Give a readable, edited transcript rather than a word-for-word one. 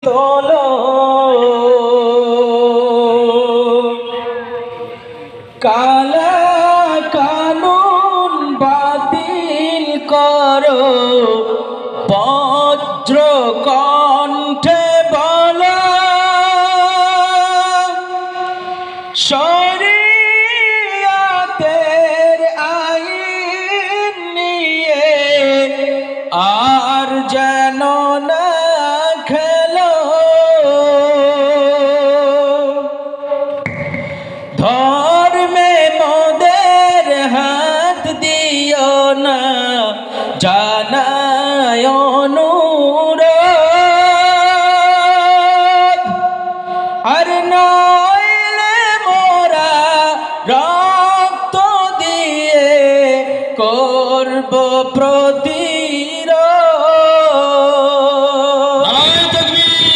তোলো কালা কানুন বাতিল করো, বজ্র কণ্ঠে বলো শরিয়াতের আইন নিয়ে আর যেন না খেলো। ধর্মে মোদের হাত দিও না, জানায় অনুরোধ। আর নইলে মোরা রক্ত দিয়ে করব প্রতি